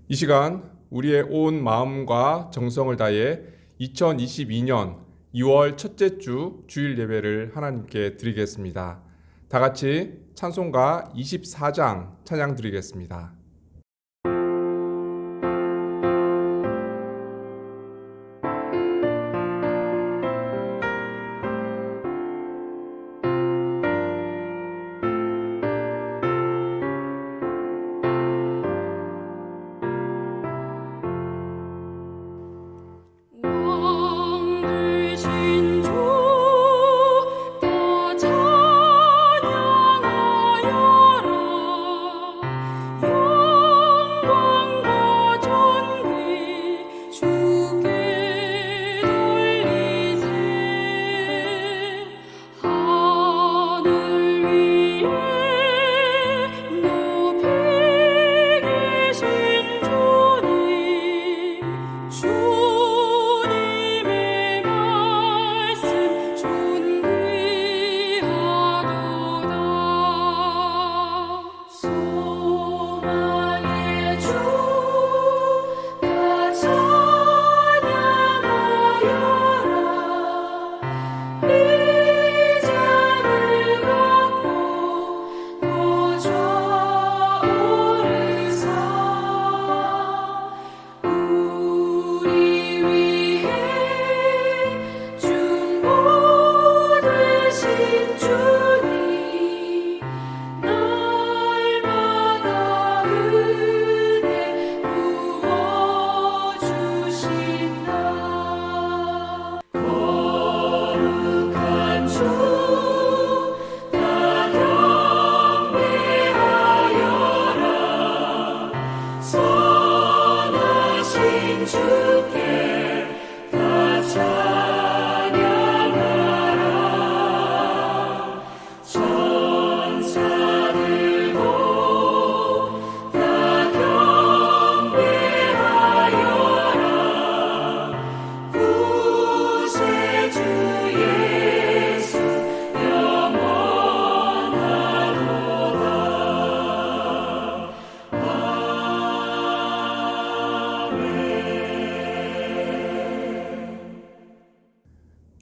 이 시간 우리의 온 마음과 정성을 다해 2022년 2월 첫째 주 주일 예배를 하나님께 드리겠습니다. 다 같이 찬송가 24장 찬양 드리겠습니다.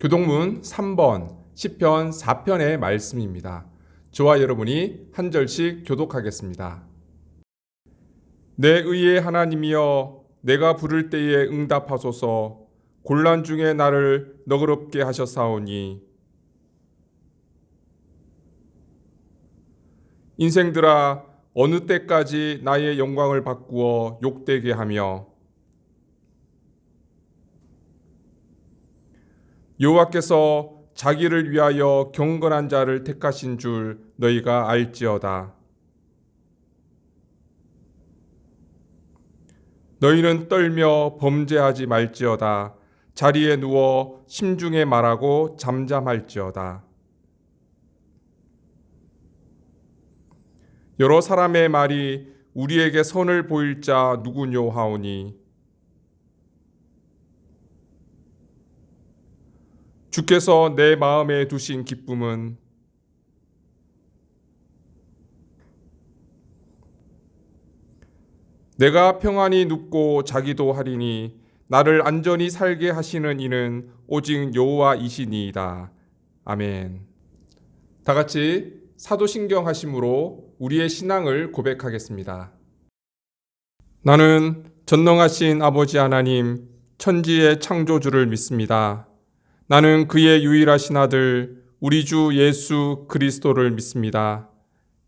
교동문 3번 시편 4편의 말씀입니다. 저와 여러분이 한 절씩 교독하겠습니다. 내 의의 하나님이여, 내가 부를 때에 응답하소서. 곤란 중에 나를 너그럽게 하셨사오니. 인생들아, 어느 때까지 나의 영광을 바꾸어 욕되게 하며 여호와께서 자기를 위하여 경건한 자를 택하신 줄 너희가 알지어다. 너희는 떨며 범죄하지 말지어다. 자리에 누워 심중에 말하고 잠잠할지어다. 여러 사람의 말이 우리에게 선을 보일 자 누구뇨 하오니 주께서 내 마음에 두신 기쁨은 내가 평안히 눕고 자기도 하리니 나를 안전히 살게 하시는 이는 오직 여호와이시니이다. 아멘. 다 같이 사도신경 하심으로 우리의 신앙을 고백하겠습니다. 나는 전능하신 아버지 하나님, 천지의 창조주를 믿습니다. 나는 그의 유일하신 아들 우리 주 예수 그리스도를 믿습니다.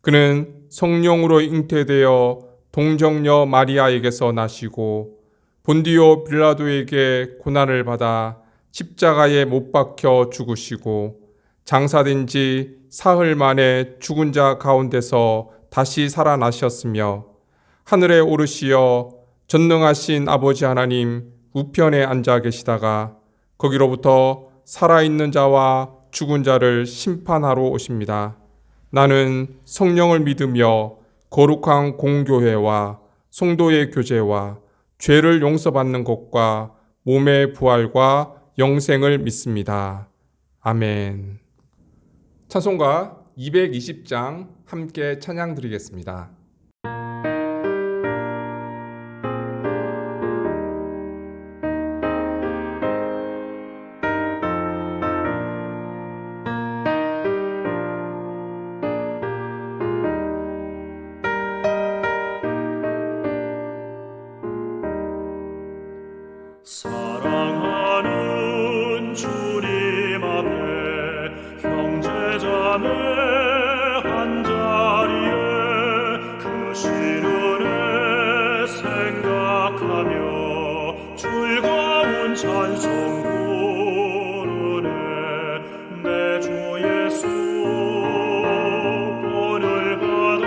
그는 성령으로 잉태되어 동정녀 마리아에게서 나시고 본디오 빌라도에게 고난을 받아 십자가에 못 박혀 죽으시고 장사된 지 사흘 만에 죽은 자 가운데서 다시 살아나셨으며 하늘에 오르시어 전능하신 아버지 하나님 우편에 앉아 계시다가 거기로부터 살아있는 자와 죽은 자를 심판하러 오십니다. 나는 성령을 믿으며 거룩한 공교회와 성도의 교제와 죄를 용서받는 것과 몸의 부활과 영생을 믿습니다. 아멘. 찬송가 220장 함께 찬양 드리겠습니다. 찬양하며 즐거운 찬송 부르네. 내 주 예수 본을 받아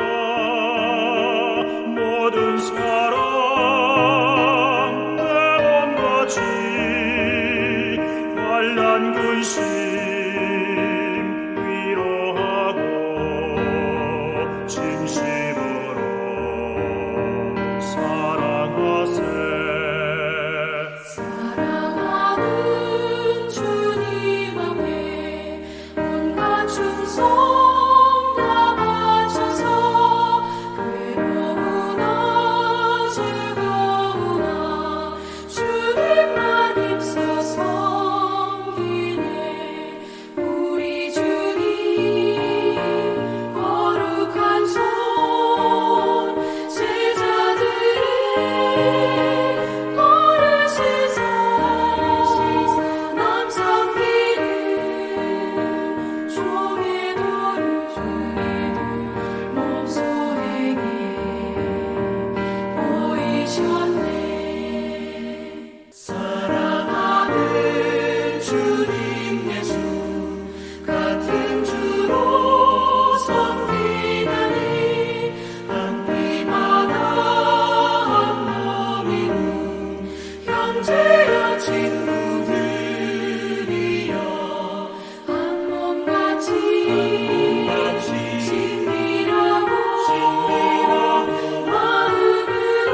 모든 사람 내 몸같이 환난 근심 위로하고 진심으로 사랑하세. 사랑하는 주님 앞에 온갖 충성 다 바쳐서 괴로우나 즐거우나 주님만 입서 섬기네. 우리 주님 거룩한 손 제자들의 어르시사 남 섬기는 종의 도를 몸소에게 보이셨네. 사랑하는 주님 예수 같은 주로 섬기다니 한 피마다 한 몸이로 형제여 친구들이여 한 몸같이 친밀하고 마음으로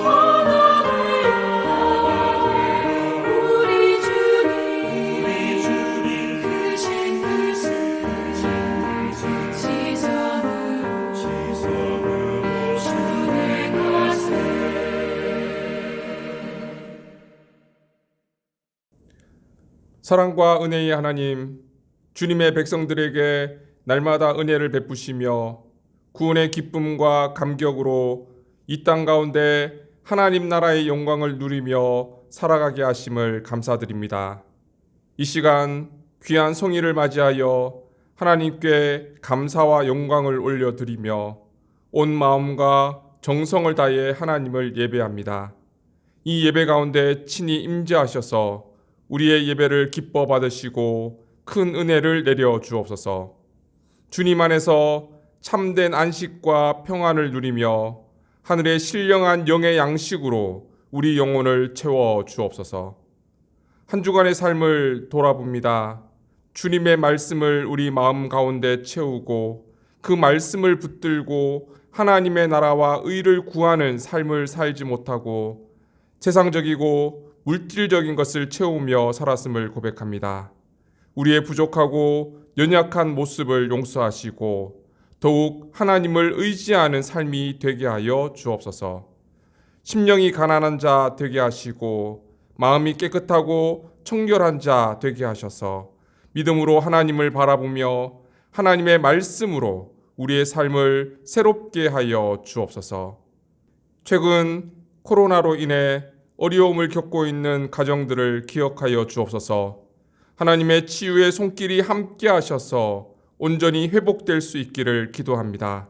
하나 되어 우리 주님 크신 뜻을 지성으로 준행하세. 사랑과 은혜의 하나님, 주님의 백성들에게 날마다 은혜를 베푸시며 구원의 기쁨과 감격으로 이 땅 가운데 하나님 나라의 영광을 누리며 살아가게 하심을 감사드립니다. 이 시간 귀한 성의를 맞이하여 하나님께 감사와 영광을 올려드리며 온 마음과 정성을 다해 하나님을 예배합니다. 이 예배 가운데 친히 임재하셔서 우리의 예배를 기뻐 받으시고 큰 은혜를 내려 주옵소서. 주님 안에서 참된 안식과 평안을 누리며 하늘의 신령한 영의 양식으로 우리 영혼을 채워 주옵소서. 한 주간의 삶을 돌아봅니다. 주님의 말씀을 우리 마음 가운데 채우고 그 말씀을 붙들고 하나님의 나라와 의를 구하는 삶을 살지 못하고 세상적이고 물질적인 것을 채우며 살았음을 고백합니다. 우리의 부족하고 연약한 모습을 용서하시고 더욱 하나님을 의지하는 삶이 되게 하여 주옵소서. 심령이 가난한 자 되게 하시고 마음이 깨끗하고 청결한 자 되게 하셔서 믿음으로 하나님을 바라보며 하나님의 말씀으로 우리의 삶을 새롭게 하여 주옵소서. 최근 코로나로 인해 어려움을 겪고 있는 가정들을 기억하여 주옵소서. 하나님의 치유의 손길이 함께 하셔서 온전히 회복될 수 있기를 기도합니다.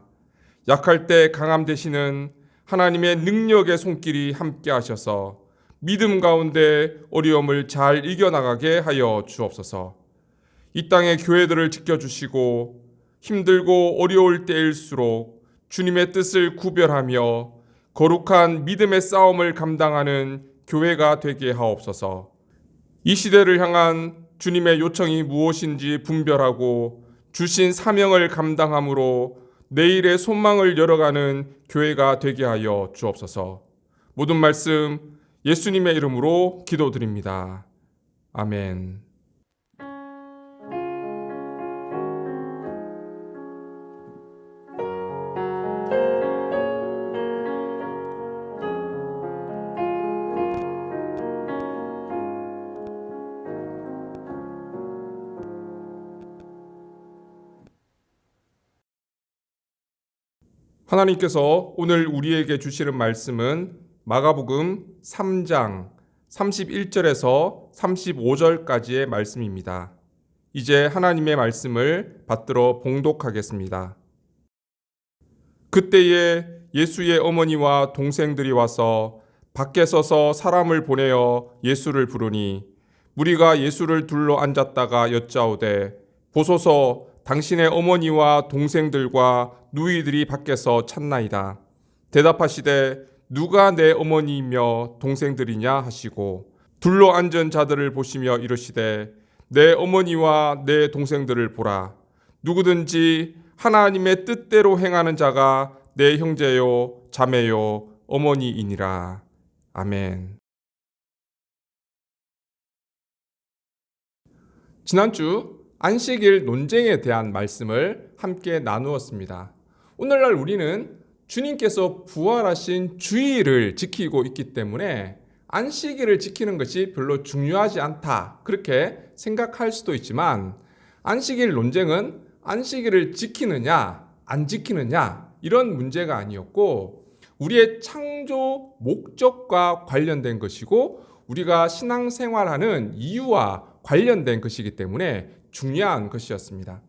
약할 때 강함 되시는 하나님의 능력의 손길이 함께 하셔서 믿음 가운데 어려움을 잘 이겨나가게 하여 주옵소서. 이 땅의 교회들을 지켜주시고 힘들고 어려울 때일수록 주님의 뜻을 구별하며 거룩한 믿음의 싸움을 감당하는 교회가 되게 하옵소서. 이 시대를 향한 주님의 요청이 무엇인지 분별하고 주신 사명을 감당함으로 내일의 소망을 열어가는 교회가 되게 하여 주옵소서. 모든 말씀 예수님의 이름으로 기도드립니다. 아멘. 하나님께서 오늘 우리에게 주시는 말씀은 마가복음 3장 31절에서 35절까지의 말씀입니다. 이제 하나님의 말씀을 받들어 봉독하겠습니다. 그때에 예수의 어머니와 동생들이 와서 밖에 서서 사람을 보내어 예수를 부르니 무리가 예수를 둘러 앉았다가 여짜오되 보소서 당신의 어머니와 동생들과 누이들이 밖에서 찾나이다. 대답하시되 누가 내 어머니이며 동생들이냐 하시고 둘러 앉은 자들을 보시며 이르시되 내 어머니와 내 동생들을 보라. 누구든지 하나님의 뜻대로 행하는 자가 내 형제요 자매요 어머니이니라. 아멘. 지난주 안식일 논쟁에 대한 말씀을 함께 나누었습니다. 오늘날 우리는 주님께서 부활하신 주일을 지키고 있기 때문에 안식일을 지키는 것이 별로 중요하지 않다, 그렇게 생각할 수도 있지만, 안식일 논쟁은 안식일을 지키느냐 안 지키느냐 이런 문제가 아니었고 우리의 창조 목적과 관련된 것이고 우리가 신앙생활하는 이유와 관련된 것이기 때문에 중요한 것이었습니다.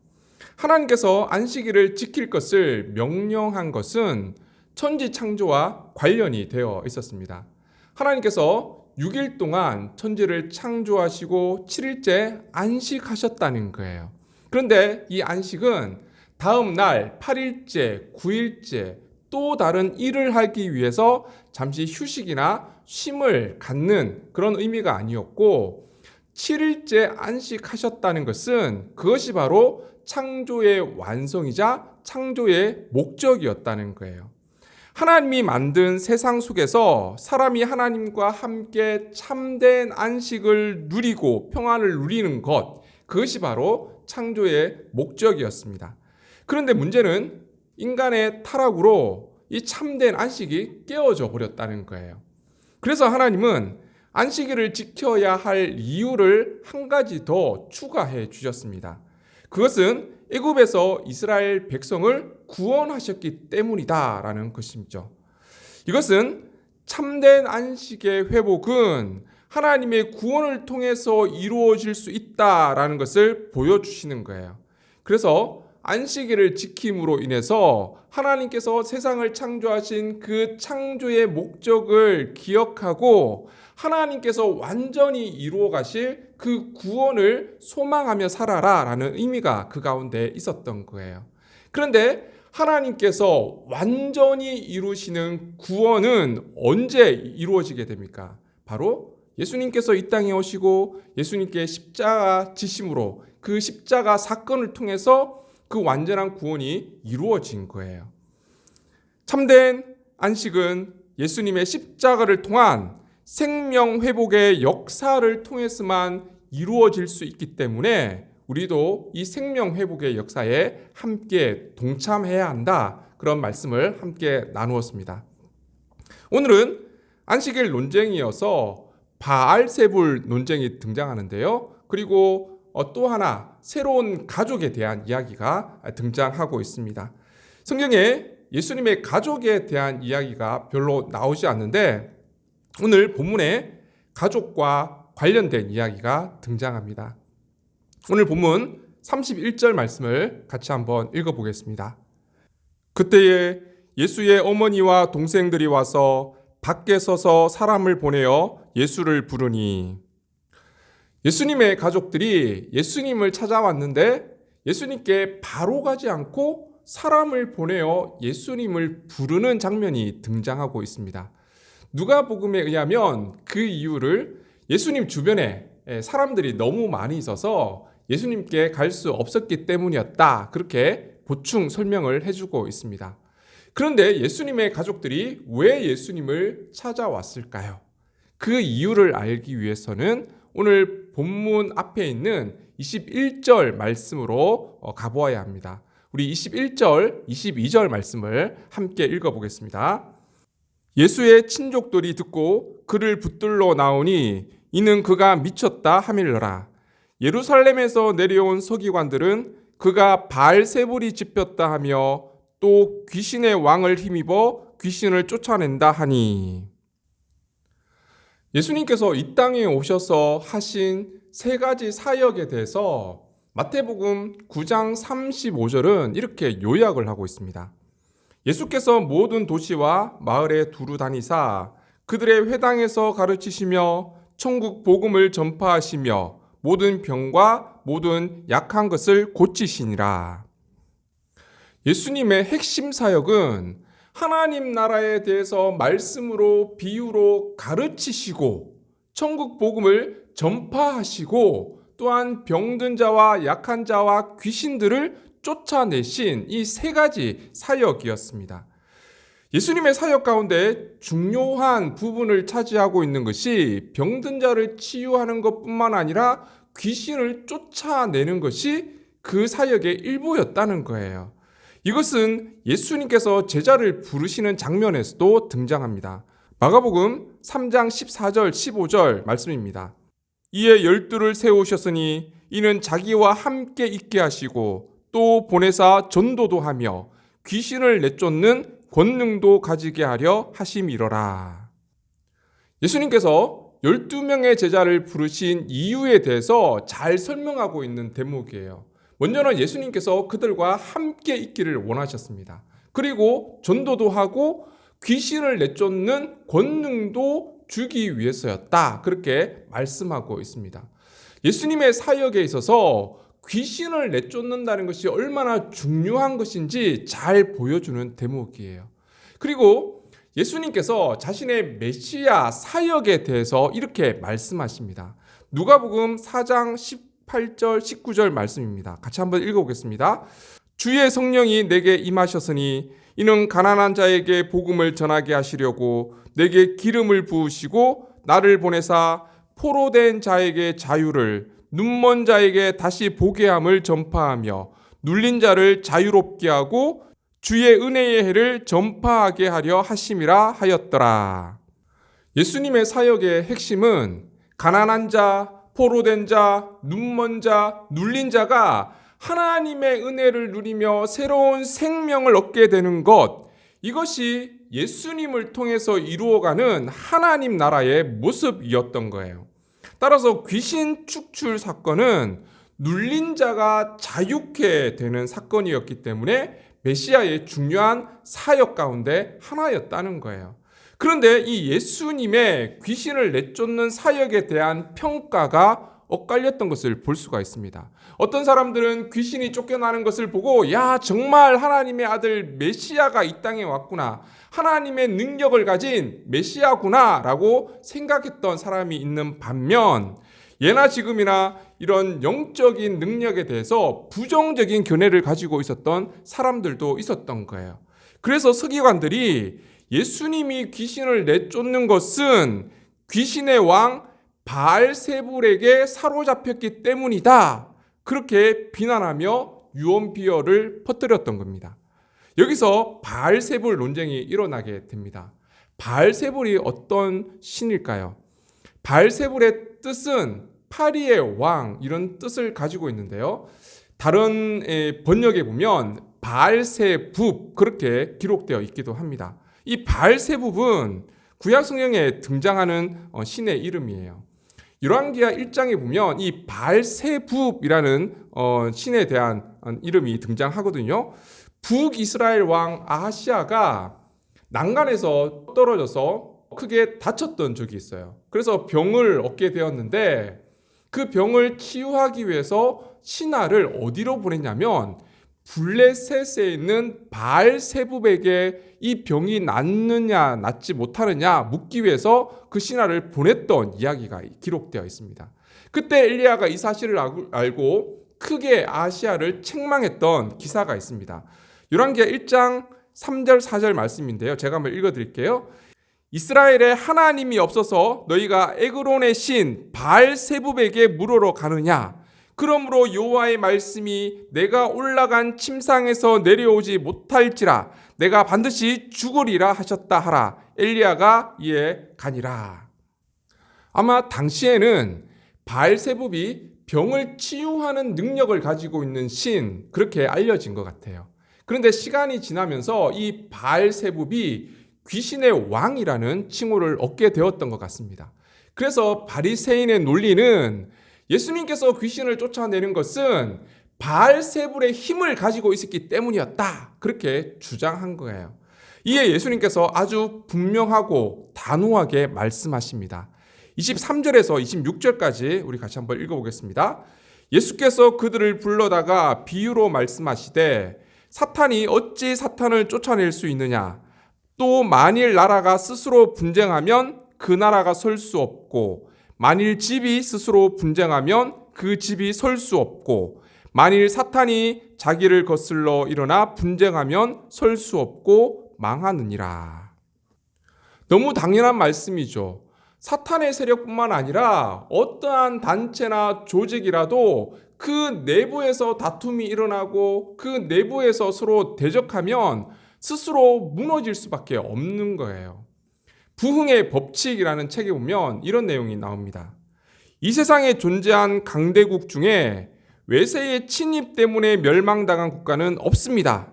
하나님께서 안식일을 지킬 것을 명령한 것은 천지 창조와 관련이 되어 있었습니다. 하나님께서 6일 동안 천지를 창조하시고 7일째 안식하셨다는 거예요. 그런데 이 안식은 다음 날 8일째, 9일째 또 다른 일을 하기 위해서 잠시 휴식이나 쉼을 갖는 그런 의미가 아니었고 7일째 안식하셨다는 것은 그것이 바로 창조의 완성이자 창조의 목적이었다는 거예요. 하나님이 만든 세상 속에서 사람이 하나님과 함께 참된 안식을 누리고 평안을 누리는 것, 그것이 바로 창조의 목적이었습니다. 그런데 문제는 인간의 타락으로 이 참된 안식이 깨어져 버렸다는 거예요. 그래서 하나님은 안식일을 지켜야 할 이유를 한 가지 더 추가해 주셨습니다. 그것은 애굽에서 이스라엘 백성을 구원하셨기 때문이다라는 것이죠. 이것은 참된 안식의 회복은 하나님의 구원을 통해서 이루어질 수 있다라는 것을 보여주시는 거예요. 그래서 안식일을 지킴으로 인해서 하나님께서 세상을 창조하신 그 창조의 목적을 기억하고 하나님께서 완전히 이루어 가실 그 구원을 소망하며 살아라 라는 의미가 그 가운데 있었던 거예요. 그런데 하나님께서 완전히 이루시는 구원은 언제 이루어지게 됩니까? 바로 예수님께서 이 땅에 오시고 예수님께 십자가 지심으로 그 십자가 사건을 통해서 그 완전한 구원이 이루어진 거예요. 참된 안식은 예수님의 십자가를 통한 생명 회복의 역사를 통해서만 이루어질 수 있기 때문에 우리도 이 생명 회복의 역사에 함께 동참해야 한다, 그런 말씀을 함께 나누었습니다. 오늘은 안식일 논쟁이어서 바알세불 논쟁이 등장하는데요. 그리고 또 하나 새로운 가족에 대한 이야기가 등장하고 있습니다. 성경에 예수님의 가족에 대한 이야기가 별로 나오지 않는데 오늘 본문에 가족과 관련된 이야기가 등장합니다. 오늘 본문 31절 말씀을 같이 한번 읽어보겠습니다. 그때에 예수의 어머니와 동생들이 와서 밖에 서서 사람을 보내어 예수를 부르니, 예수님의 가족들이 예수님을 찾아왔는데 예수님께 바로 가지 않고 사람을 보내어 예수님을 부르는 장면이 등장하고 있습니다. 누가복음에 의하면 그 이유를 예수님 주변에 사람들이 너무 많이 있어서 예수님께 갈 수 없었기 때문이었다, 그렇게 보충 설명을 해주고 있습니다. 그런데 예수님의 가족들이 왜 예수님을 찾아왔을까요? 그 이유를 알기 위해서는 오늘 본문 앞에 있는 21절 말씀으로 가보아야 합니다. 우리 21절, 22절 말씀을 함께 읽어보겠습니다. 예수의 친족들이 듣고 그를 붙들러 나오니 이는 그가 미쳤다 하밀러라. 예루살렘에서 내려온 서기관들은 그가 바알세불이 집혔다 하며 또 귀신의 왕을 힘입어 귀신을 쫓아낸다 하니, 예수님께서 이 땅에 오셔서 하신 세 가지 사역에 대해서 마태복음 9장 35절은 이렇게 요약을 하고 있습니다. 예수께서 모든 도시와 마을에 두루 다니사 그들의 회당에서 가르치시며 천국 복음을 전파하시며 모든 병과 모든 약한 것을 고치시니라. 예수님의 핵심 사역은 하나님 나라에 대해서 말씀으로 비유로 가르치시고 천국 복음을 전파하시고 또한 병든 자와 약한 자와 귀신들을 쫓아내신 이 세 가지 사역이었습니다. 예수님의 사역 가운데 중요한 부분을 차지하고 있는 것이 병든 자를 치유하는 것뿐만 아니라 귀신을 쫓아내는 것이 그 사역의 일부였다는 거예요. 이것은 예수님께서 제자를 부르시는 장면에서도 등장합니다. 마가복음 3장 14절 15절 말씀입니다. 이에 12를 세우셨으니 이는 자기와 함께 있게 하시고 또 보내사 전도도 하며 귀신을 내쫓는 권능도 가지게 하려 하심이러라. 예수님께서 12명의 제자를 부르신 이유에 대해서 잘 설명하고 있는 대목이에요. 먼저는 예수님께서 그들과 함께 있기를 원하셨습니다. 그리고 전도도 하고 귀신을 내쫓는 권능도 주기 위해서였다. 그렇게 말씀하고 있습니다. 예수님의 사역에 있어서 귀신을 내쫓는다는 것이 얼마나 중요한 것인지 잘 보여주는 대목이에요. 그리고 예수님께서 자신의 메시아 사역에 대해서 이렇게 말씀하십니다. 누가복음 4장 18절 19절 말씀입니다. 같이 한번 읽어보겠습니다. 주의 성령이 내게 임하셨으니 이는 가난한 자에게 복음을 전하게 하시려고 내게 기름을 부으시고 나를 보내사 포로된 자에게 자유를 눈먼 자에게 다시 보게 함을 전파하며 눌린 자를 자유롭게 하고 주의 은혜의 해를 전파하게 하려 하심이라 하였더라. 예수님의 사역의 핵심은 가난한 자, 포로된 자, 눈먼 자, 눌린 자가 하나님의 은혜를 누리며 새로운 생명을 얻게 되는 것, 이것이 예수님을 통해서 이루어가는 하나님 나라의 모습이었던 거예요. 따라서 귀신 축출 사건은 눌린 자가 자유케 되는 사건이었기 때문에 메시아의 중요한 사역 가운데 하나였다는 거예요. 그런데 이 예수님의 귀신을 내쫓는 사역에 대한 평가가 엇갈렸던 것을 볼 수가 있습니다. 어떤 사람들은 귀신이 쫓겨나는 것을 보고 야, 정말 하나님의 아들 메시아가 이 땅에 왔구나, 하나님의 능력을 가진 메시아구나 라고 생각했던 사람이 있는 반면, 예나 지금이나 이런 영적인 능력에 대해서 부정적인 견해를 가지고 있었던 사람들도 있었던 거예요. 그래서 서기관들이 예수님이 귀신을 내쫓는 것은 귀신의 왕 바알세불에게 사로잡혔기 때문이다, 그렇게 비난하며 유언비어를 퍼뜨렸던 겁니다. 여기서 바알세불 논쟁이 일어나게 됩니다. 바알세불이 어떤 신일까요? 바알세불의 뜻은 파리의 왕, 이런 뜻을 가지고 있는데요. 다른 번역에 보면 바알세붑 그렇게 기록되어 있기도 합니다. 이 바알세붑은 구약 성경에 등장하는 신의 이름이에요. 열왕기하 1장에 보면 이 바알세붑이라는 신에 대한 이름이 등장하거든요. 북이스라엘 왕 아하시아가 난간에서 떨어져서 크게 다쳤던 적이 있어요. 그래서 병을 얻게 되었는데 그 병을 치유하기 위해서 신하를 어디로 보냈냐면 블레셋에 있는 바알세붑에게 이 병이 낫느냐 낫지 못하느냐 묻기 위해서 그 신하를 보냈던 이야기가 기록되어 있습니다. 그때 엘리야가 이 사실을 알고 크게 아시아를 책망했던 기사가 있습니다. 열왕기하 1장 3절 4절 말씀인데요. 제가 한번 읽어드릴게요. 이스라엘에 하나님이 없어서 너희가 에그론의 신 바알세붑에게 물으러 가느냐? 그러므로 여호와의 말씀이 내가 올라간 침상에서 내려오지 못할지라 내가 반드시 죽으리라 하셨다 하라. 엘리야가 이에 가니라. 아마 당시에는 바알세붑이 병을 치유하는 능력을 가지고 있는 신, 그렇게 알려진 것 같아요. 그런데 시간이 지나면서 이 바알세붑이 귀신의 왕이라는 칭호를 얻게 되었던 것 같습니다. 그래서 바리새인의 논리는 예수님께서 귀신을 쫓아내는 것은 바알세불의 힘을 가지고 있었기 때문이었다. 그렇게 주장한 거예요. 이에 예수님께서 아주 분명하고 단호하게 말씀하십니다. 23절에서 26절까지 우리 같이 한번 읽어보겠습니다. 예수께서 그들을 불러다가 비유로 말씀하시되 사탄이 어찌 사탄을 쫓아낼 수 있느냐? 또 만일 나라가 스스로 분쟁하면 그 나라가 설 수 없고 만일 집이 스스로 분쟁하면 그 집이 설 수 없고 만일 사탄이 자기를 거슬러 일어나 분쟁하면 설 수 없고 망하느니라. 너무 당연한 말씀이죠. 사탄의 세력뿐만 아니라 어떠한 단체나 조직이라도 그 내부에서 다툼이 일어나고 그 내부에서 서로 대적하면 스스로 무너질 수밖에 없는 거예요. 부흥의 법칙이라는 책에 보면 이런 내용이 나옵니다. 이 세상에 존재한 강대국 중에 외세의 침입 때문에 멸망당한 국가는 없습니다.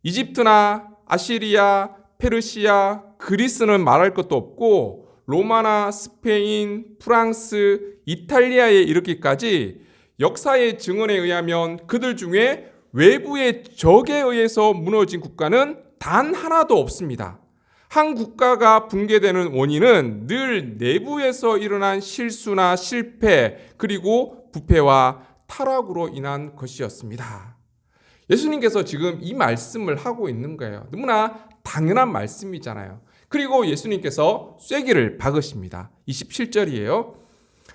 이집트나 아시리아, 페르시아, 그리스는 말할 것도 없고 로마나 스페인, 프랑스, 이탈리아에 이르기까지 역사의 증언에 의하면 그들 중에 외부의 적에 의해서 무너진 국가는 단 하나도 없습니다. 한 국가가 붕괴되는 원인은 늘 내부에서 일어난 실수나 실패 그리고 부패와 타락으로 인한 것이었습니다. 예수님께서 지금 이 말씀을 하고 있는 거예요. 너무나 당연한 말씀이잖아요. 그리고 예수님께서 쐐기를 박으십니다. 27절이에요.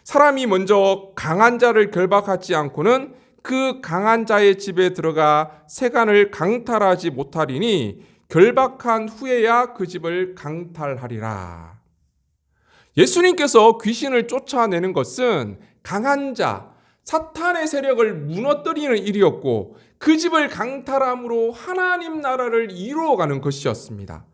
사람이 먼저 강한 자를 결박하지 않고는 그 강한 자의 집에 들어가 세간을 강탈하지 못하리니 결박한 후에야 그 집을 강탈하리라. 예수님께서 귀신을 쫓아내는 것은 강한 자, 사탄의 세력을 무너뜨리는 일이었고 그 집을 강탈함으로 하나님 나라를 이루어가는 것이었습니다.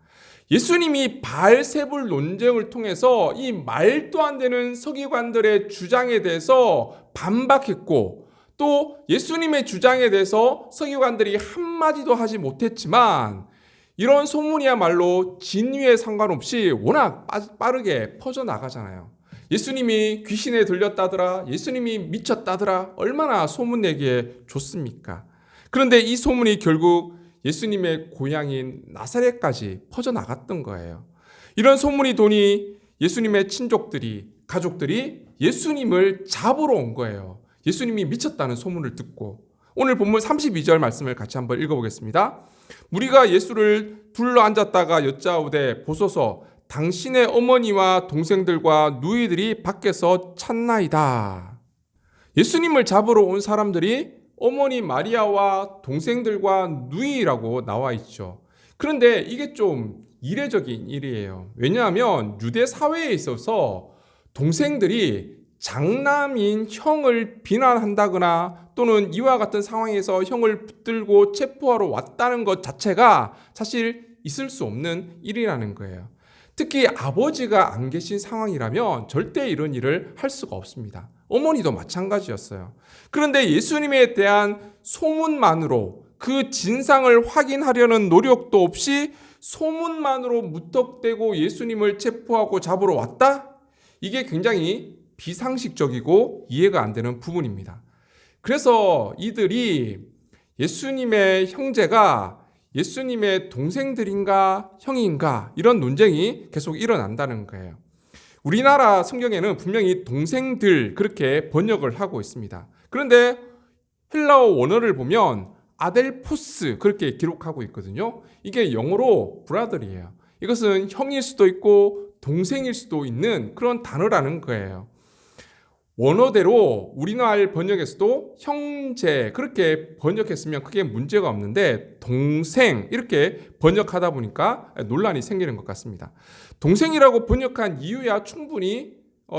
예수님이 바알세불 논쟁을 통해서 이 말도 안 되는 서기관들의 주장에 대해서 반박했고 또 예수님의 주장에 대해서 서기관들이 한마디도 하지 못했지만 이런 소문이야말로 진위에 상관없이 워낙 빠르게 퍼져나가잖아요. 예수님이 귀신에 들렸다더라, 예수님이 미쳤다더라, 얼마나 소문내기에 좋습니까? 그런데 이 소문이 결국 예수님의 고향인 나사렛까지 퍼져나갔던 거예요. 이런 소문이 도니 예수님의 친족들이, 가족들이 예수님을 잡으러 온 거예요. 예수님이 미쳤다는 소문을 듣고. 오늘 본문 32절 말씀을 같이 한번 읽어보겠습니다. 무리가 예수를 둘러 앉았다가 여짜오되 보소서 당신의 어머니와 동생들과 누이들이 밖에서 찾나이다. 예수님을 잡으러 온 사람들이 어머니 마리아와 동생들과 누이라고 나와 있죠. 그런데 이게 좀 이례적인 일이에요. 왜냐하면 유대 사회에 있어서 동생들이 장남인 형을 비난한다거나 또는 이와 같은 상황에서 형을 붙들고 체포하러 왔다는 것 자체가 사실 있을 수 없는 일이라는 거예요. 특히 아버지가 안 계신 상황이라면 절대 이런 일을 할 수가 없습니다. 어머니도 마찬가지였어요. 그런데 예수님에 대한 소문만으로 그 진상을 확인하려는 노력도 없이 소문만으로 무턱대고 예수님을 체포하고 잡으러 왔다? 이게 굉장히 비상식적이고 이해가 안 되는 부분입니다. 그래서 이들이 예수님의 형제가 예수님의 동생들인가 형인가 이런 논쟁이 계속 일어난다는 거예요. 우리나라 성경에는 분명히 동생들 그렇게 번역을 하고 있습니다. 그런데 헬라어 원어를 보면 아델포스 그렇게 기록하고 있거든요. 이게 영어로 브라더이에요. 이것은 형일 수도 있고 동생일 수도 있는 그런 단어라는 거예요. 원어대로 우리말 번역에서도 형제 그렇게 번역했으면 크게 문제가 없는데 동생 이렇게 번역하다 보니까 논란이 생기는 것 같습니다. 동생이라고 번역한 이유야 충분히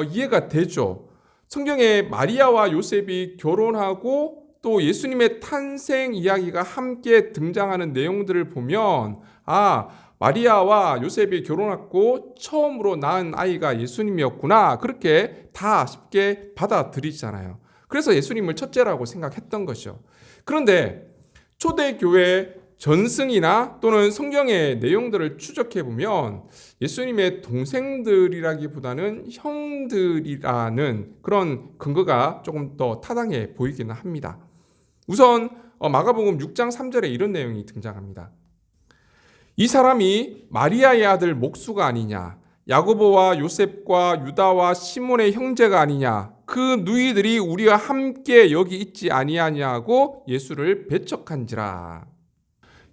이해가 되죠. 성경에 마리아와 요셉이 결혼하고 또 예수님의 탄생 이야기가 함께 등장하는 내용들을 보면 마리아와 요셉이 결혼했고 처음으로 낳은 아이가 예수님이었구나 그렇게 다 쉽게 받아들이잖아요. 그래서 예수님을 첫째라고 생각했던 것이죠. 그런데 초대교회 전승이나 또는 성경의 내용들을 추적해 보면 예수님의 동생들이라기보다는 형들이라는 그런 근거가 조금 더 타당해 보이기는 합니다. 우선 마가복음 6장 3절에 이런 내용이 등장합니다. 이 사람이 마리아의 아들 목수가 아니냐, 야고보와 요셉과 유다와 시몬의 형제가 아니냐, 그 누이들이 우리와 함께 여기 있지 아니하냐고 예수를 배척한지라.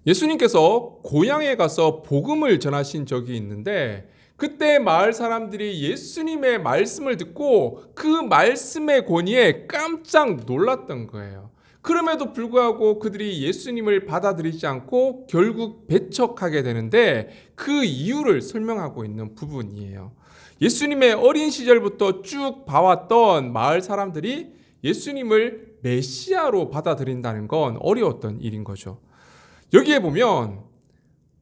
예수님께서 고향에 가서 복음을 전하신 적이 있는데 그때 마을 사람들이 예수님의 말씀을 듣고 그 말씀의 권위에 깜짝 놀랐던 거예요. 그럼에도 불구하고 그들이 예수님을 받아들이지 않고 결국 배척하게 되는데 그 이유를 설명하고 있는 부분이에요. 예수님의 어린 시절부터 쭉 봐왔던 마을 사람들이 예수님을 메시아로 받아들인다는 건 어려웠던 일인 거죠. 여기에 보면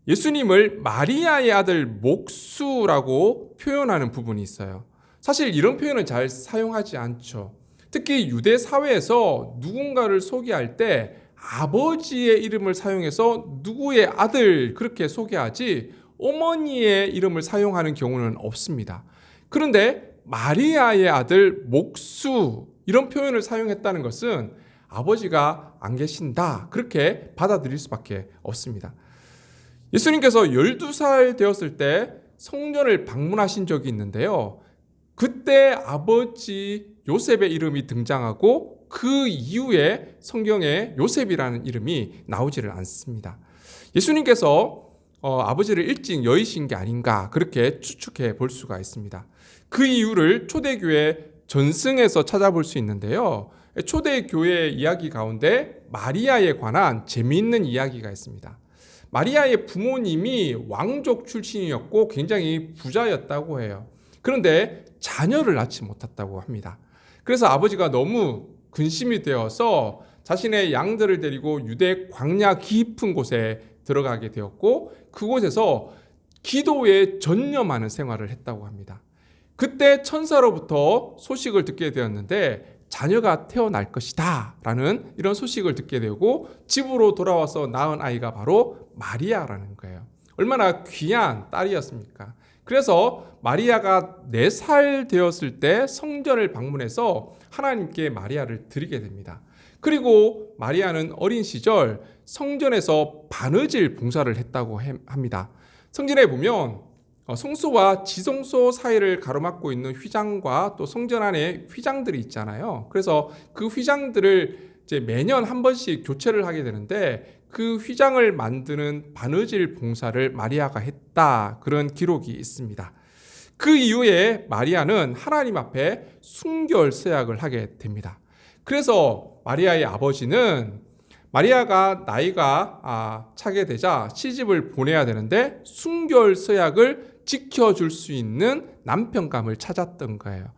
예수님을 마리아의 아들 목수라고 표현하는 부분이 있어요. 사실 이런 표현은 잘 사용하지 않죠. 특히 유대 사회에서 누군가를 소개할 때 아버지의 이름을 사용해서 누구의 아들 그렇게 소개하지 어머니의 이름을 사용하는 경우는 없습니다. 그런데 마리아의 아들 목수 이런 표현을 사용했다는 것은 아버지가 안 계신다 그렇게 받아들일 수밖에 없습니다. 예수님께서 12살 되었을 때 성전을 방문하신 적이 있는데요. 그때 아버지 요셉의 이름이 등장하고 그 이후에 성경에 요셉이라는 이름이 나오지를 않습니다. 예수님께서 아버지를 일찍 여의신 게 아닌가 그렇게 추측해 볼 수가 있습니다. 그 이유를 초대교회 전승에서 찾아볼 수 있는데요. 초대교회 이야기 가운데 마리아에 관한 재미있는 이야기가 있습니다. 마리아의 부모님이 왕족 출신이었고 굉장히 부자였다고 해요. 그런데 자녀를 낳지 못했다고 합니다. 그래서 아버지가 너무 근심이 되어서 자신의 양들을 데리고 유대 광야 깊은 곳에 들어가게 되었고 그곳에서 기도에 전념하는 생활을 했다고 합니다. 그때 천사로부터 소식을 듣게 되었는데 자녀가 태어날 것이다 라는 이런 소식을 듣게 되고 집으로 돌아와서 낳은 아이가 바로 마리아라는 거예요. 얼마나 귀한 딸이었습니까? 그래서 마리아가 4살 되었을 때 성전을 방문해서 하나님께 마리아를 드리게 됩니다. 그리고 마리아는 어린 시절 성전에서 바느질 봉사를 했다고 합니다. 성전에 보면 성소와 지성소 사이를 가로막고 있는 휘장과 또 성전 안에 휘장들이 있잖아요. 그래서 그 휘장들을 이제 매년 한 번씩 교체를 하게 되는데 그 휘장을 만드는 바느질 봉사를 마리아가 했다. 그런 기록이 있습니다. 그 이후에 마리아는 하나님 앞에 순결서약을 하게 됩니다. 그래서 마리아의 아버지는 마리아가 나이가 차게 되자 시집을 보내야 되는데 순결서약을 지켜줄 수 있는 남편감을 찾았던 거예요.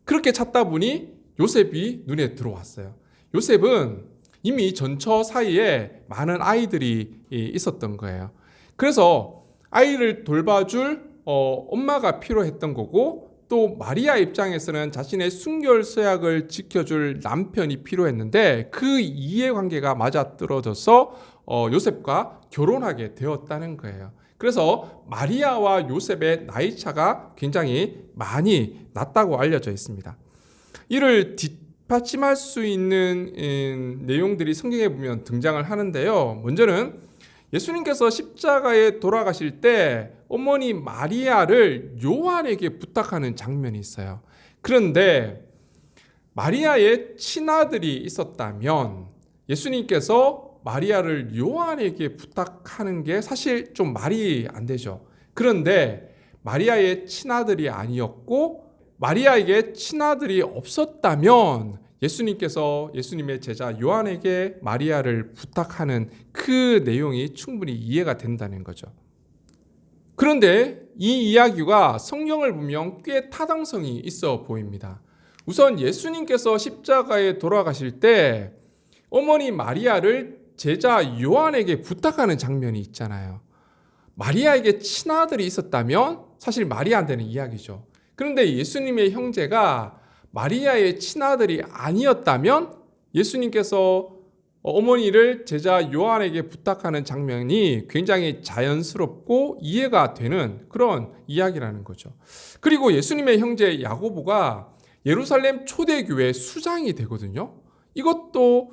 그렇게 찾다 보니 요셉이 눈에 들어왔어요. 요셉은 이미 전처 사이에 많은 아이들이 있었던 거예요. 그래서 아이를 돌봐줄 엄마가 필요했던 거고 또 마리아 입장에서는 자신의 순결서약을 지켜줄 남편이 필요했는데 그 이해관계가 맞아떨어져서 요셉과 결혼하게 되었다는 거예요. 그래서 마리아와 요셉의 나이 차가 굉장히 많이 났다고 알려져 있습니다. 이를 뒷받침할 수 있는 내용들이 성경에 보면 등장을 하는데요. 먼저는 예수님께서 십자가에 돌아가실 때 어머니 마리아를 요한에게 부탁하는 장면이 있어요. 그런데 마리아의 친아들이 있었다면 예수님께서 마리아를 요한에게 부탁하는 게 사실 좀 말이 안 되죠. 그런데 마리아의 친아들이 아니었고 마리아에게 친아들이 없었다면 예수님께서 예수님의 제자 요한에게 마리아를 부탁하는 그 내용이 충분히 이해가 된다는 거죠. 그런데 이 이야기가 성경을 보면 꽤 타당성이 있어 보입니다. 우선 예수님께서 십자가에 돌아가실 때 어머니 마리아를 제자 요한에게 부탁하는 장면이 있잖아요. 마리아에게 친아들이 있었다면 사실 말이 안 되는 이야기죠. 그런데 예수님의 형제가 마리아의 친아들이 아니었다면 예수님께서 어머니를 제자 요한에게 부탁하는 장면이 굉장히 자연스럽고 이해가 되는 그런 이야기라는 거죠. 그리고 예수님의 형제 야고보가 예루살렘 초대교회 수장이 되거든요. 이것도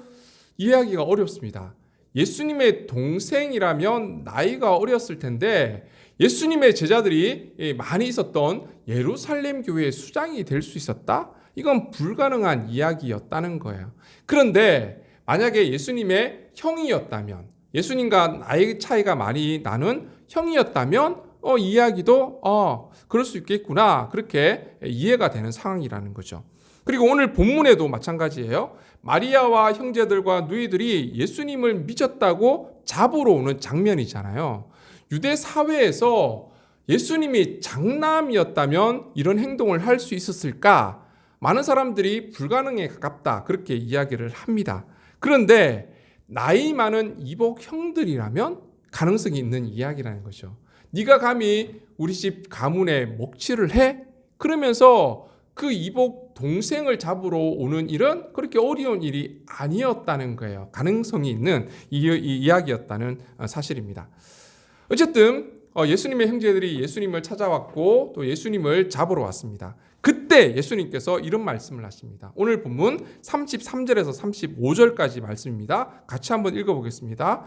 이해하기가 어렵습니다. 예수님의 동생이라면 나이가 어렸을 텐데 예수님의 제자들이 많이 있었던 예루살렘 교회의 수장이 될 수 있었다? 이건 불가능한 이야기였다는 거예요. 그런데 만약에 예수님의 형이었다면, 예수님과 나이 차이가 많이 나는 형이었다면 이야기도 그럴 수 있겠구나, 그렇게 이해가 되는 상황이라는 거죠. 그리고 오늘 본문에도 마찬가지예요. 마리아와 형제들과 누이들이 예수님을 믿었다고 잡으러 오는 장면이잖아요. 유대 사회에서 예수님이 장남이었다면 이런 행동을 할 수 있었을까? 많은 사람들이 불가능에 가깝다, 그렇게 이야기를 합니다. 그런데 나이 많은 이복 형들이라면 가능성이 있는 이야기라는 거죠. 네가 감히 우리 집 가문에 목치를 해? 그러면서 그 이복 동생을 잡으러 오는 일은 그렇게 어려운 일이 아니었다는 거예요. 가능성이 있는 이야기였다는 사실입니다. 어쨌든 예수님의 형제들이 예수님을 찾아왔고 또 예수님을 잡으러 왔습니다. 그때 예수님께서 이런 말씀을 하십니다. 오늘 본문 33절에서 35절까지 말씀입니다. 같이 한번 읽어보겠습니다.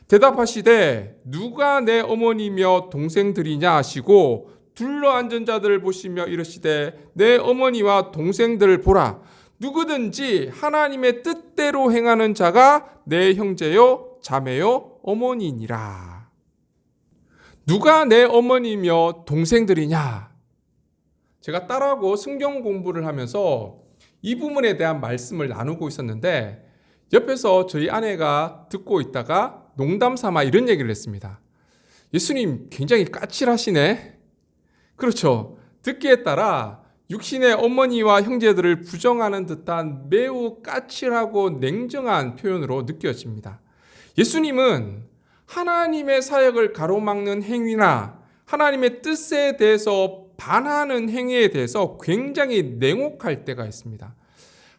대답하시되 누가 내 어머니며 동생들이냐 하시고 둘러앉은 자들을 보시며 이르시되 내 어머니와 동생들을 보라. 누구든지 하나님의 뜻대로 행하는 자가 내 형제요 자매요 어머니니라. 누가 내 어머니며 동생들이냐? 제가 딸하고 성경 공부를 하면서 이 부분에 대한 말씀을 나누고 있었는데 옆에서 저희 아내가 듣고 있다가 농담 삼아 이런 얘기를 했습니다. 예수님 굉장히 까칠하시네. 그렇죠. 듣기에 따라 육신의 어머니와 형제들을 부정하는 듯한 매우 까칠하고 냉정한 표현으로 느껴집니다. 예수님은 하나님의 사역을 가로막는 행위나 하나님의 뜻에 대해서 반하는 행위에 대해서 굉장히 냉혹할 때가 있습니다.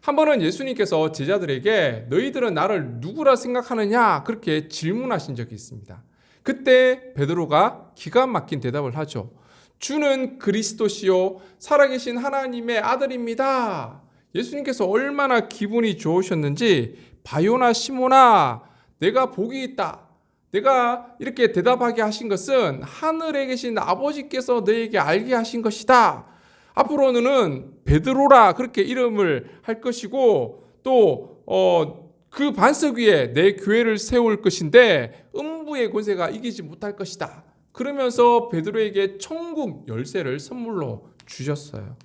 한 번은 예수님께서 제자들에게 너희들은 나를 누구라 생각하느냐 그렇게 질문하신 적이 있습니다. 그때 베드로가 기가 막힌 대답을 하죠. 주는 그리스도시요 살아계신 하나님의 아들입니다. 예수님께서 얼마나 기분이 좋으셨는지 바요나 시몬아 내가 복이 있다. 내가 이렇게 대답하게 하신 것은 하늘에 계신 아버지께서 너에게 알게 하신 것이다. 앞으로는 베드로라 그렇게 이름을 할 것이고 또 그 반석 위에 내 교회를 세울 것인데 음부의 권세가 이기지 못할 것이다. 그러면서 베드로에게 천국 열쇠를 선물로 주셨어요.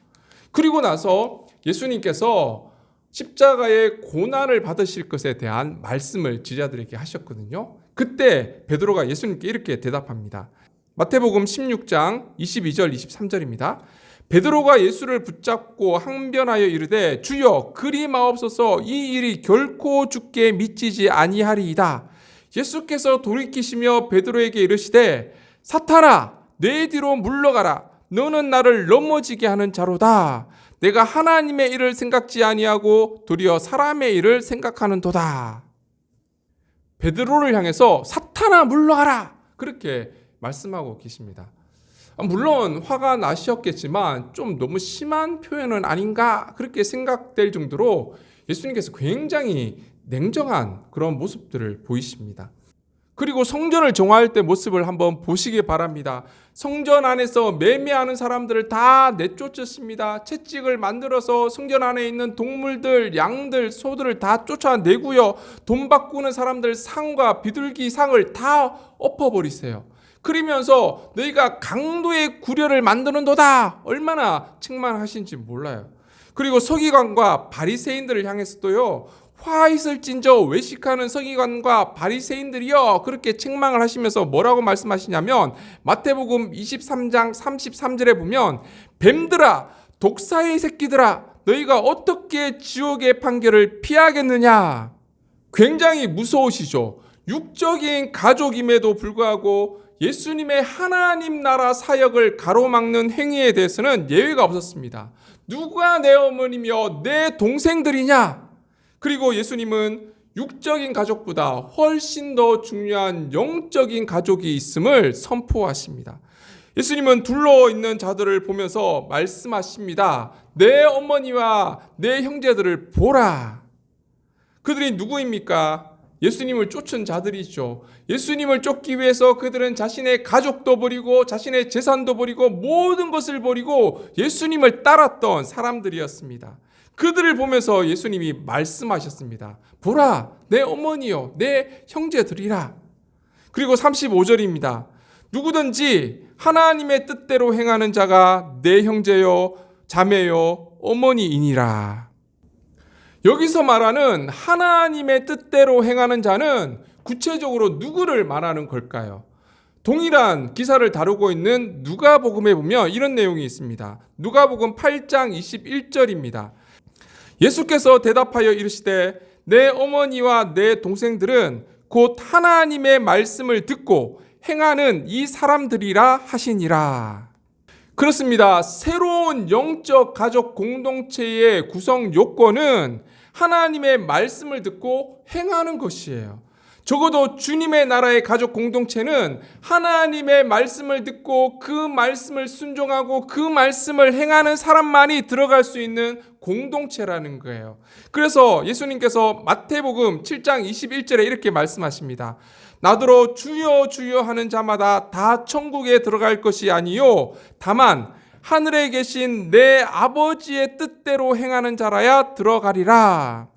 그리고 나서 예수님께서 십자가의 고난을 받으실 것에 대한 말씀을 제자들에게 하셨거든요. 그때 베드로가 예수님께 이렇게 대답합니다. 마태복음 16장 22절 23절입니다. 베드로가 예수를 붙잡고 항변하여 이르되 주여 그리 마옵소서 이 일이 결코 주께 미치지 아니하리이다. 예수께서 돌이키시며 베드로에게 이르시되 사탄아 내 뒤로 물러가라. 너는 나를 넘어지게 하는 자로다. 내가 하나님의 일을 생각지 아니하고 도리어 사람의 일을 생각하는도다. 베드로를 향해서 사탄아 물러가라 그렇게 말씀하고 계십니다. 물론 화가 나셨겠지만 좀 너무 심한 표현은 아닌가 그렇게 생각될 정도로 예수님께서 굉장히 냉정한 그런 모습들을 보이십니다. 그리고 성전을 정화할 때 모습을 한번 보시기 바랍니다. 성전 안에서 매매하는 사람들을 다 내쫓았습니다. 채찍을 만들어서 성전 안에 있는 동물들, 양들, 소들을 다 쫓아내고요. 돈 바꾸는 사람들 상과 비둘기 상을 다 엎어버리세요. 그러면서 너희가 강도의 구려를 만드는도다. 얼마나 책망하신지 몰라요. 그리고 서기관과 바리새인들을 향해서도요. 화 있을진저 외식하는 서기관과 바리새인들이여 그렇게 책망을 하시면서 뭐라고 말씀하시냐면 마태복음 23장 33절에 보면 뱀들아 독사의 새끼들아 너희가 어떻게 지옥의 판결을 피하겠느냐. 굉장히 무서우시죠. 육적인 가족임에도 불구하고 예수님의 하나님 나라 사역을 가로막는 행위에 대해서는 예외가 없었습니다. 누가 내 어머니며 내 동생들이냐. 그리고 예수님은 육적인 가족보다 훨씬 더 중요한 영적인 가족이 있음을 선포하십니다. 예수님은 둘러있는 자들을 보면서 말씀하십니다. 내 어머니와 내 형제들을 보라. 그들이 누구입니까? 예수님을 쫓은 자들이죠. 예수님을 쫓기 위해서 그들은 자신의 가족도 버리고 자신의 재산도 버리고 모든 것을 버리고 예수님을 따랐던 사람들이었습니다. 그들을 보면서 예수님이 말씀하셨습니다. 보라, 내 어머니요, 내 형제들이라. 그리고 35절입니다. 누구든지 하나님의 뜻대로 행하는 자가 내 형제요, 자매요, 어머니이니라. 여기서 말하는 하나님의 뜻대로 행하는 자는 구체적으로 누구를 말하는 걸까요? 동일한 기사를 다루고 있는 누가복음에 보면 이런 내용이 있습니다. 누가복음 8장 21절입니다. 예수께서 대답하여 이르시되 내 어머니와 내 동생들은 곧 하나님의 말씀을 듣고 행하는 이 사람들이라 하시니라. 그렇습니다. 새로운 영적 가족 공동체의 구성 요건은 하나님의 말씀을 듣고 행하는 것이에요. 적어도 주님의 나라의 가족 공동체는 하나님의 말씀을 듣고 그 말씀을 순종하고 그 말씀을 행하는 사람만이 들어갈 수 있는 공동체라는 거예요. 그래서 예수님께서 마태복음 7장 21절에 이렇게 말씀하십니다. 나더러 주여 주여 하는 자마다 다 천국에 들어갈 것이 아니요 다만 하늘에 계신 내 아버지의 뜻대로 행하는 자라야 들어가리라.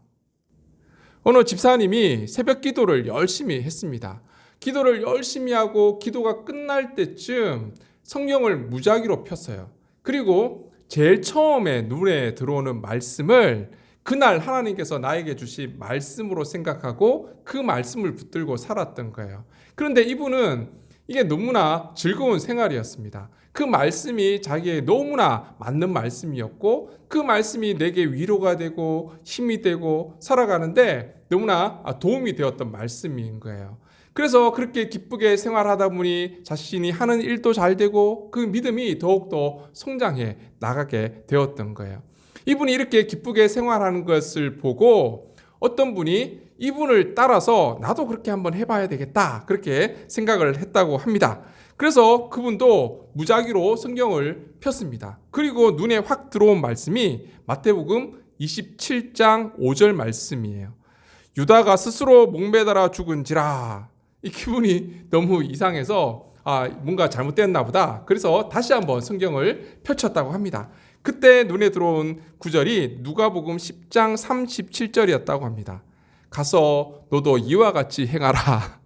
어느 집사님이 새벽 기도를 열심히 했습니다. 기도를 열심히 하고 기도가 끝날 때쯤 성경을 무작위로 폈어요. 그리고 제일 처음에 눈에 들어오는 말씀을 그날 하나님께서 나에게 주신 말씀으로 생각하고 그 말씀을 붙들고 살았던 거예요. 그런데 이분은 이게 너무나 즐거운 생활이었습니다. 그 말씀이 자기에 너무나 맞는 말씀이었고 그 말씀이 내게 위로가 되고 힘이 되고 살아가는데 너무나 도움이 되었던 말씀인 거예요. 그래서 그렇게 기쁘게 생활하다 보니 자신이 하는 일도 잘 되고 그 믿음이 더욱더 성장해 나가게 되었던 거예요. 이분이 이렇게 기쁘게 생활하는 것을 보고 어떤 분이 이분을 따라서 나도 그렇게 한번 해봐야 되겠다 그렇게 생각을 했다고 합니다. 그래서 그분도 무작위로 성경을 폈습니다. 그리고 눈에 확 들어온 말씀이 마태복음 27장 5절 말씀이에요. 유다가 스스로 목매달아 죽은지라. 이 기분이 너무 이상해서 뭔가 잘못됐나 보다. 그래서 다시 한번 성경을 펼쳤다고 합니다. 그때 눈에 들어온 구절이 누가복음 10장 37절이었다고 합니다. 가서 너도 이와 같이 행하라.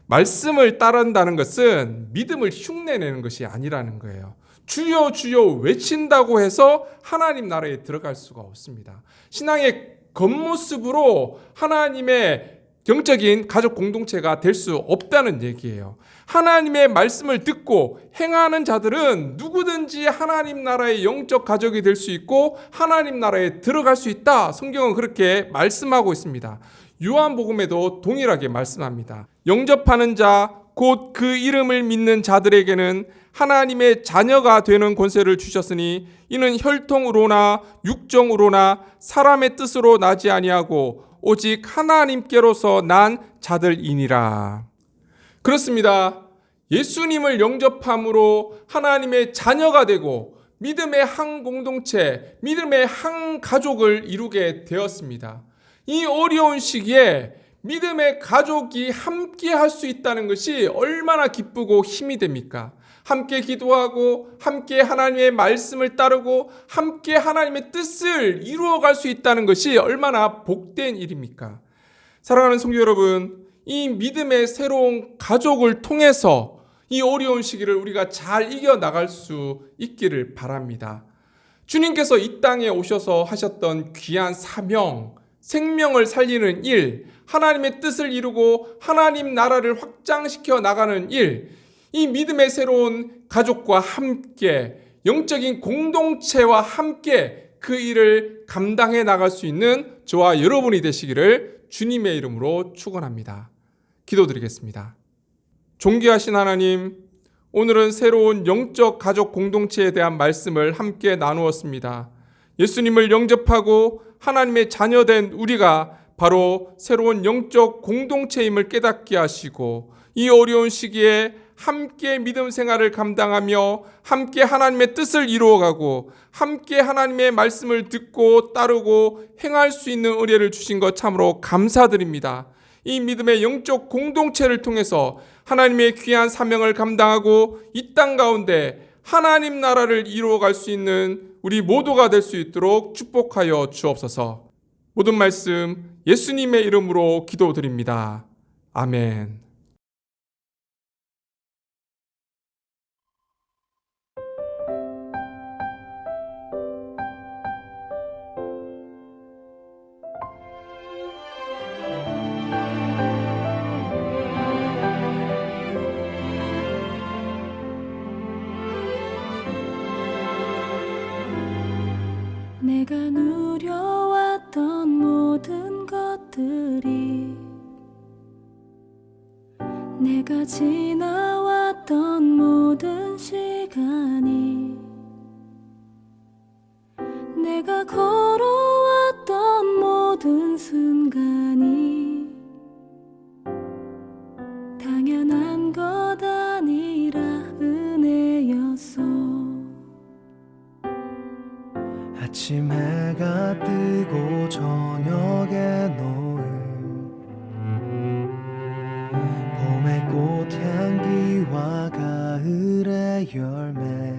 말씀을 따른다는 것은 믿음을 흉내내는 것이 아니라는 거예요. 주여 주여 외친다고 해서 하나님 나라에 들어갈 수가 없습니다. 신앙의 겉모습으로 하나님의 영적인 가족 공동체가 될 수 없다는 얘기예요. 하나님의 말씀을 듣고 행하는 자들은 누구든지 하나님 나라의 영적 가족이 될 수 있고 하나님 나라에 들어갈 수 있다. 성경은 그렇게 말씀하고 있습니다. 요한복음에도 동일하게 말씀합니다. 영접하는 자, 곧 그 이름을 믿는 자들에게는 하나님의 자녀가 되는 권세를 주셨으니 이는 혈통으로나 육정으로나 사람의 뜻으로 나지 아니하고 오직 하나님께로서 난 자들이니라. 그렇습니다. 예수님을 영접함으로 하나님의 자녀가 되고 믿음의 한 공동체, 믿음의 한 가족을 이루게 되었습니다. 이 어려운 시기에 믿음의 가족이 함께 할 수 있다는 것이 얼마나 기쁘고 힘이 됩니까? 함께 기도하고 함께 하나님의 말씀을 따르고 함께 하나님의 뜻을 이루어갈 수 있다는 것이 얼마나 복된 일입니까? 사랑하는 성도 여러분, 이 믿음의 새로운 가족을 통해서 이 어려운 시기를 우리가 잘 이겨나갈 수 있기를 바랍니다. 주님께서 이 땅에 오셔서 하셨던 귀한 사명, 생명을 살리는 일, 하나님의 뜻을 이루고 하나님 나라를 확장시켜 나가는 일, 이 믿음의 새로운 가족과 함께 영적인 공동체와 함께 그 일을 감당해 나갈 수 있는 저와 여러분이 되시기를 주님의 이름으로 축원합니다. 기도드리겠습니다. 존귀하신 하나님, 오늘은 새로운 영적 가족 공동체에 대한 말씀을 함께 나누었습니다. 예수님을 영접하고 하나님의 자녀된 우리가 바로 새로운 영적 공동체임을 깨닫게 하시고 이 어려운 시기에 함께 믿음 생활을 감당하며 함께 하나님의 뜻을 이루어가고 함께 하나님의 말씀을 듣고 따르고 행할 수 있는 은혜를 주신 것 참으로 감사드립니다. 이 믿음의 영적 공동체를 통해서 하나님의 귀한 사명을 감당하고 이 땅 가운데 하나님 나라를 이루어갈 수 있는 우리 모두가 될 수 있도록 축복하여 주옵소서. 모든 말씀 예수님의 이름으로 기도드립니다. 아멘. 내가 누려왔던 모든 것들이 내가 지나왔던 모든 시간이 내가 걸어왔던 모든 순간이 당연한 것 아니라 은혜였어. 아침 해가 뜨고 저녁에 노을 봄의 꽃향기와 가을의 열매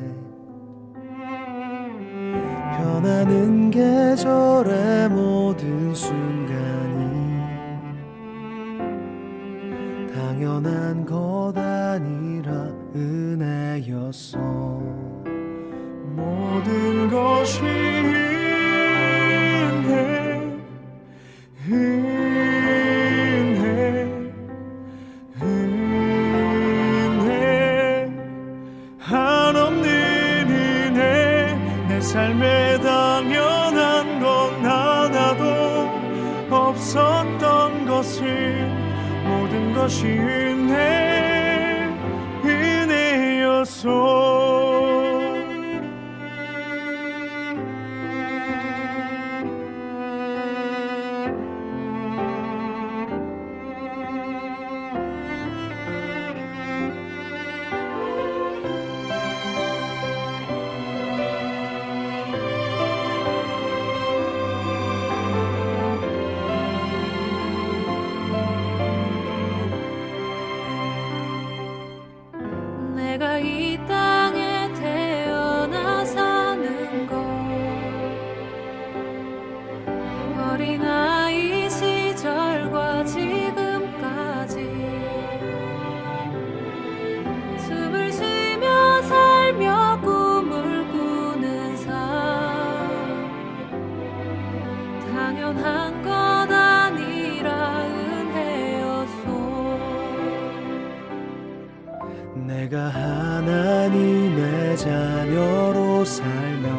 변하는 계절의 모든 순간이 당연한 것 아니라 은혜였어. 모든 것이 은혜 한없는 은혜 내 삶에 당연한 건 하나도 없었던 것을 모든 것이 은혜였어. 내가 이 땅에 태어나 사는 것 어린아이 시절과 지금까지 숨을 쉬며 살며 꿈을 꾸는 삶 당연한 것 아니라 내가 하나님의 자녀로 살며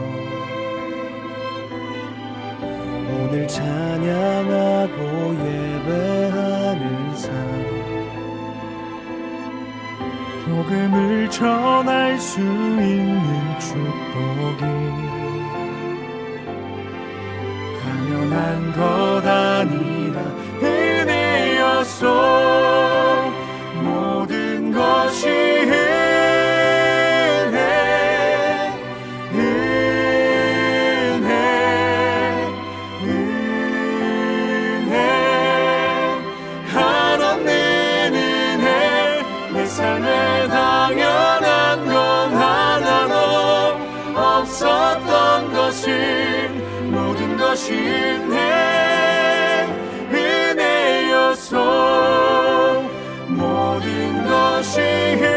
오늘 찬양하고 예배하는 삶 복음을 전할 수 있는 축복이 당연한 것 아니라 은혜였어. 모든 것이 은혜 한없는 은혜 내 삶에 당연한 건 하나도 없었던 것을 모든 것이 은혜였어. 모든 것이 은혜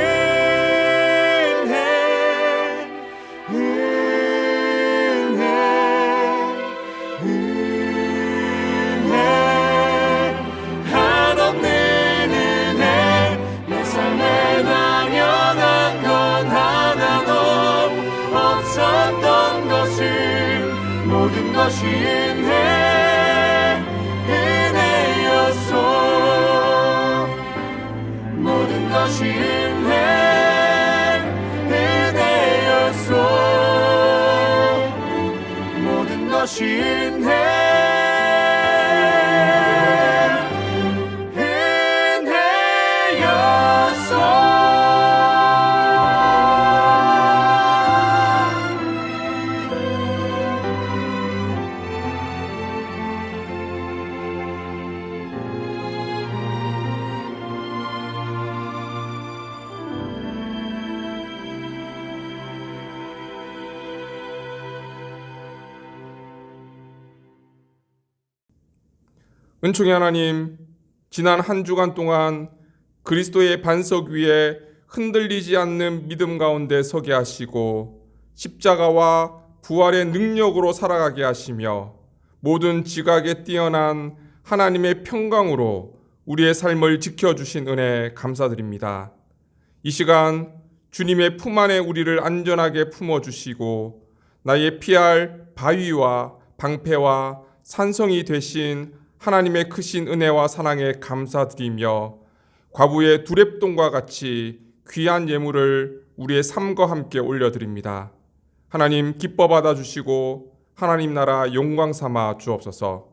한없는 은혜 내 삶에 당연한 건 하나도 없었던 것을 모든 것이 은혜였어. 모든 것이 은혜였어. 모든 것이 은혜였어. 은총의 하나님, 지난 한 주간 동안 그리스도의 반석 위에 흔들리지 않는 믿음 가운데 서게 하시고 십자가와 부활의 능력으로 살아가게 하시며 모든 지각에 뛰어난 하나님의 평강으로 우리의 삶을 지켜주신 은혜 감사드립니다. 이 시간 주님의 품 안에 우리를 안전하게 품어주시고 나의 피할 바위와 방패와 산성이 되신 하나님의 크신 은혜와 사랑에 감사드리며 과부의 두렙돈과 같이 귀한 예물을 우리의 삶과 함께 올려드립니다. 하나님 기뻐 받아주시고 하나님 나라 영광 삼아 주옵소서.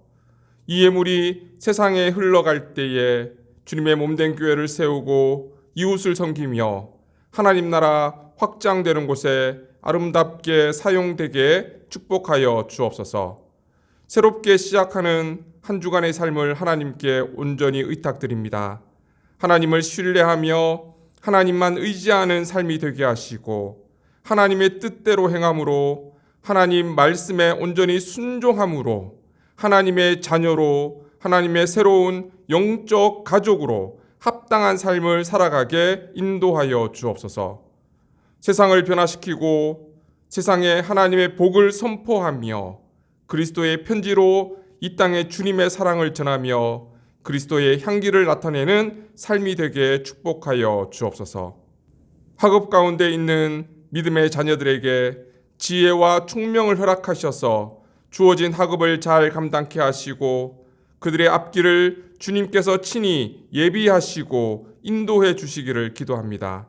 이 예물이 세상에 흘러갈 때에 주님의 몸된 교회를 세우고 이웃을 섬기며 하나님 나라 확장되는 곳에 아름답게 사용되게 축복하여 주옵소서. 새롭게 시작하는 한 주간의 삶을 하나님께 온전히 의탁드립니다. 하나님을 신뢰하며 하나님만 의지하는 삶이 되게 하시고 하나님의 뜻대로 행함으로 하나님 말씀에 온전히 순종함으로 하나님의 자녀로 하나님의 새로운 영적 가족으로 합당한 삶을 살아가게 인도하여 주옵소서. 세상을 변화시키고 세상에 하나님의 복을 선포하며 그리스도의 편지로 이 땅에 주님의 사랑을 전하며 그리스도의 향기를 나타내는 삶이 되게 축복하여 주옵소서. 학업 가운데 있는 믿음의 자녀들에게 지혜와 총명을 허락하셔서 주어진 학업을 잘 감당케 하시고 그들의 앞길을 주님께서 친히 예비하시고 인도해 주시기를 기도합니다.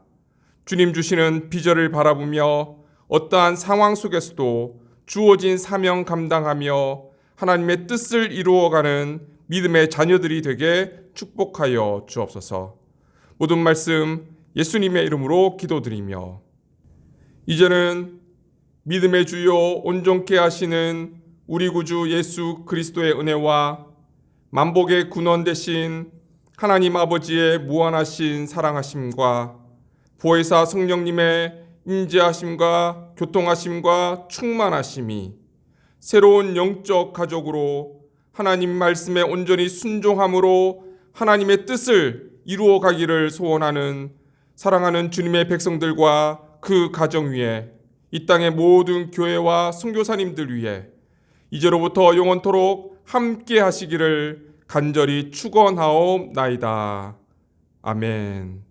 주님 주시는 비전을 바라보며 어떠한 상황 속에서도 주어진 사명 감당하며 하나님의 뜻을 이루어가는 믿음의 자녀들이 되게 축복하여 주옵소서. 모든 말씀 예수님의 이름으로 기도드리며 이제는 믿음의 주요 온전케 하시는 우리 구주 예수 그리스도의 은혜와 만복의 군원 되신 하나님 아버지의 무한하신 사랑하심과 보혜사 성령님의 임재하심과 교통하심과 충만하심이 새로운 영적 가족으로 하나님 말씀에 온전히 순종함으로 하나님의 뜻을 이루어 가기를 소원하는 사랑하는 주님의 백성들과 그 가정 위에 이 땅의 모든 교회와 선교사님들 위에 이제로부터 영원토록 함께 하시기를 간절히 축원하옵나이다. 아멘.